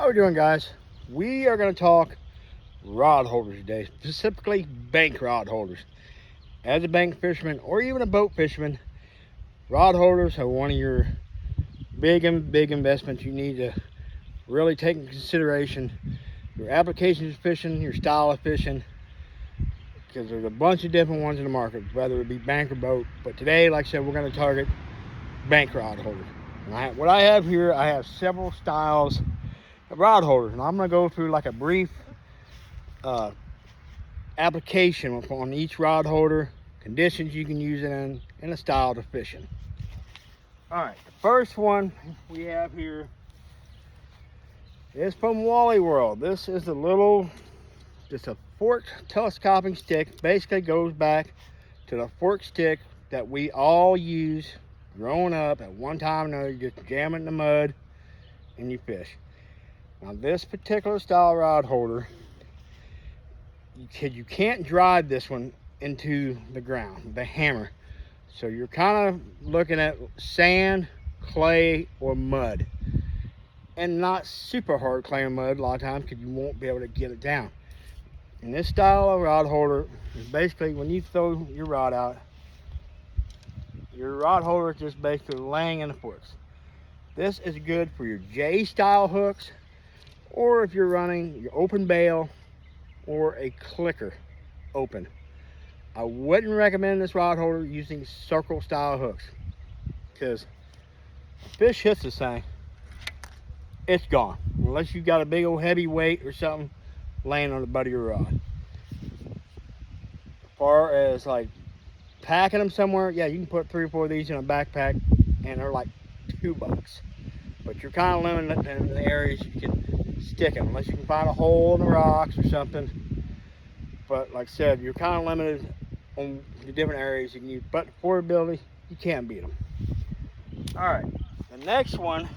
How we doing, guys? We are going to talk rod holders today, specifically bank rod holders. As a bank fisherman or even a boat fisherman, rod holders are one of your big investments you need to really take into consideration. Your applications of fishing, your style of fishing, because there's a bunch of different ones in the market, whether it be bank or boat. But today, like I said, we're going to target bank rod holders. What I have here, I have several styles of rod holders, and I'm going to go through like a brief application on each rod holder, conditions you can use it in, and the style of fishing. All right, the first one we have here is from Wally World. This is just a forked telescoping stick. Basically goes back to the forked stick that we all use growing up at one time or another. You just jam it in the mud and you fish. Now this particular style rod holder, you can't drive this one into the ground with a hammer. So you're kind of looking at sand, clay, or mud. And not super hard clay or mud a lot of times, because you won't be able to get it down. And this style of rod holder is basically when you throw your rod out, your rod holder is just basically laying in the forks. This is good for your J style hooks, or if you're running your open bail or a clicker open. I wouldn't recommend this rod holder using circle style hooks, because if fish hits this thing, it's gone, unless you've got a big old heavy weight or something laying on the butt of your rod. As far as like packing them somewhere, yeah, you can put 3 or 4 of these in a backpack and they're like $2, but you're kind of limited in the areas you can stick them, unless you can find a hole in the rocks or something. But like I said, you're kind of limited on the different areas you can use, but portability, you can't beat them. All right, the next one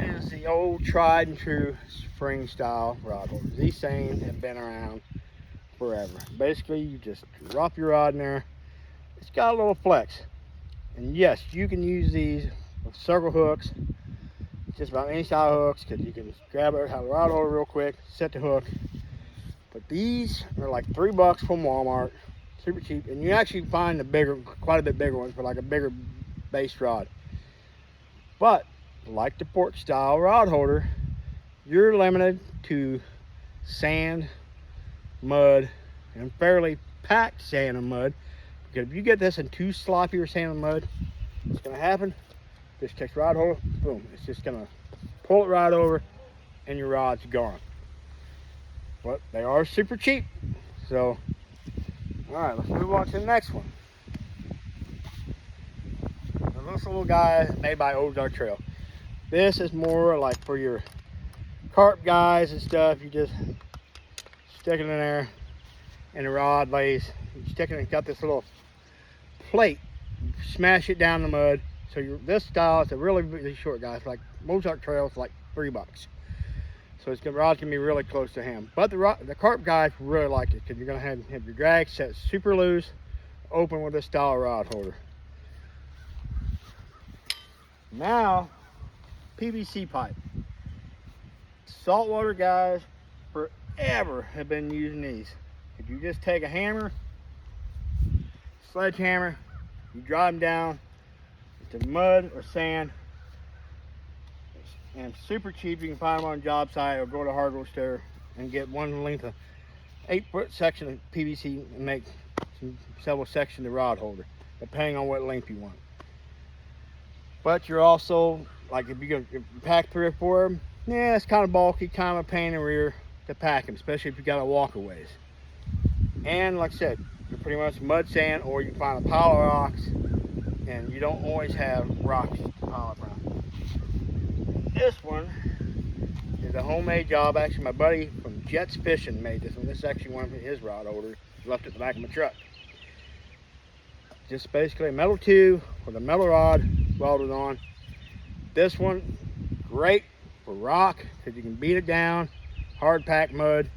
is the old tried and true spring style rod holders. These things have been around forever. Basically, you just drop your rod in there. It's got a little flex, and yes, you can use these with circle hooks, just about any style of hooks, because you can grab it, have a rod holder real quick, set the hook. But these are like $3 from Walmart, super cheap, and you actually find the bigger, quite a bit bigger ones for like a bigger base rod. But like the fork style rod holder, you're limited to sand, mud, and fairly packed sand and mud. Because if you get this in too sloppy or sand and mud, what's going to happen? Just takes rod holder, boom, it's just going to pull it right over and your rod's gone. But they are super cheap. So, all right, let's move on to the next one. Now, this little guy is made by Ozark Trail. This is more like for your carp guys and stuff. You just stick it in there and the rod lays. You stick it and got this little plate. You smash it down in the mud. So this style is a really short guy. It's like Ozark Trail. It's like $3. So the rod's gonna be really close to him. But the carp guys really like it, because you're gonna have your drag set super loose, open with this style rod holder. Now, PVC pipe. Saltwater guys forever have been using these. If you just take a hammer, sledgehammer, you drive them down into mud or sand, and super cheap. You can find them on a job site or go to a hardware store and get one length of 8-foot section of PVC and make several sections of rod holder, depending on what length you want. But you're also, like if you pack 3 or 4 of them, yeah, it's kind of bulky, kind of a pain in the rear to pack them, especially if you got to walk a ways. And like I said, you're pretty much mud, sand, or you can find a pile of rocks, and you don't always have rocks piled around. This one is a homemade job. Actually, my buddy from Jets Fishing made this one. This is actually one of his rod holders. He left it in the back of my truck. Just basically a metal tube with a metal rod welded on. This one, great for rock, because you can beat it down, hard packed mud.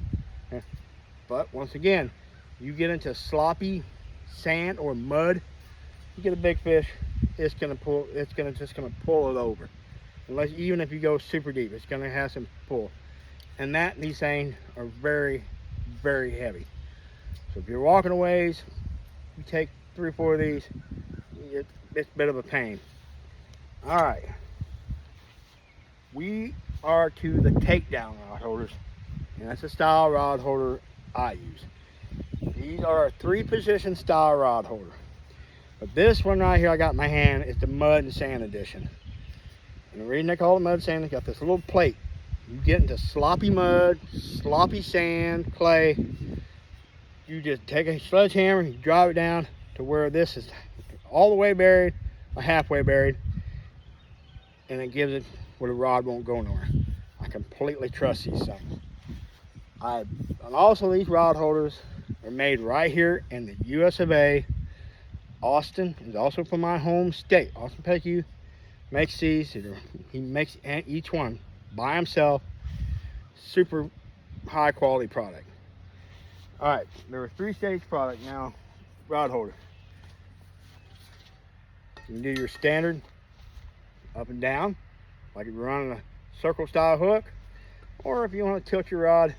But once again, you get into sloppy sand or mud, you get a big fish, it's just gonna pull it over. unless, even if you go super deep, it's going to have some pull. And these things are very, very heavy. So if you're walking a ways, you take 3 or 4 of these, it's a bit of a pain. All right, we are to the takedown rod holders, and that's the style rod holder I use. These are a 3-position style rod holder, but this one right here I got in my hand is the mud and sand edition. And the reason they call it mud and sand, it's got this little plate. You get into sloppy mud, sloppy sand, clay. You just take a sledgehammer, you drive it down to where this is all the way buried or halfway buried, and it gives it where the rod won't go nowhere. I completely trust these things. And also these rod holders are made right here in the US of A. Austin is also from my home state. Austin Peck makes these. He makes each one by himself. Super high quality product. All right, they're a 3-stage product now. Rod holder. You can do your standard up and down, like if you're running a circle style hook, or if you want to tilt your rod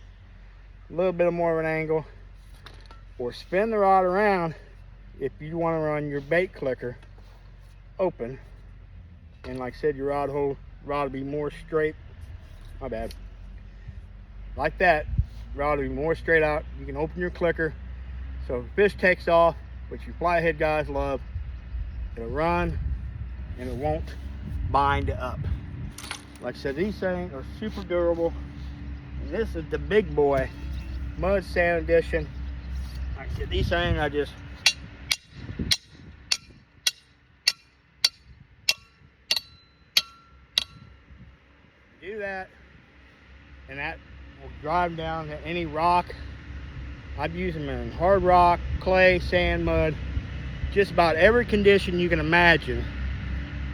a little bit more of an angle, or spin the rod around if you want to run your bait clicker open. And like I said, your rod will be more straight. My bad. Like that, rod will be more straight out. You can open your clicker, so if the fish takes off, which you flathead guys love, it'll run and it won't bind up. Like I said, these things are super durable. And this is the big boy mud sand edition. Like I said, these things I just do that, and that will drive down to any rock. I've used them in hard rock, clay, sand, mud, just about every condition you can imagine,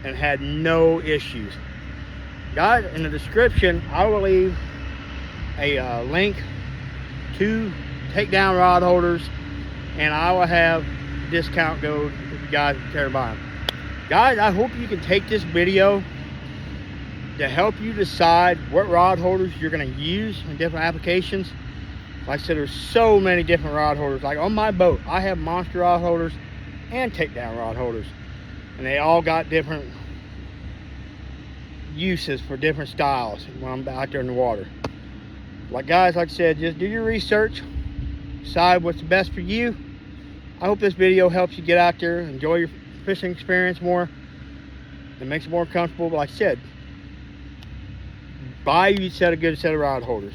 and had no issues. Guys, in the description I will leave a link to takedown rod holders, and I will have discount code if you guys care to buy them. Guys, I hope you can take this video to help you decide what rod holders you're going to use in different applications. Like I said, there's so many different rod holders. Like on my boat, I have monster rod holders and takedown rod holders, and they all got different uses for different styles when I'm out there in the water. Like guys, like I said, just do your research, decide what's best for you. I hope this video helps you get out there, enjoy your fishing experience more, and makes it more comfortable. But like I said, buy you a good set of rod holders,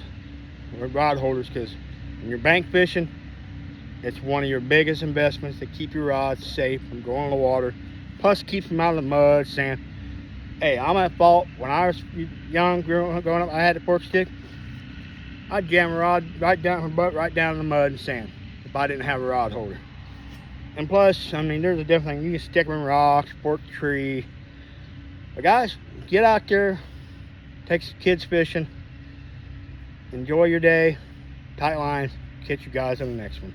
because when you're bank fishing, it's one of your biggest investments to keep your rods safe from going in the water, plus keeps them out of the mud, sand. Hey, I'm at fault. When I was young, growing up, I had a fork stick. I'd jam a rod right down my butt, right down in the mud and sand if I didn't have a rod holder. And plus, I mean, there's a different thing. You can stick them in rocks, fork the tree. But guys, get out there, take some kids fishing, enjoy your day, tight lines. Catch you guys on the next one.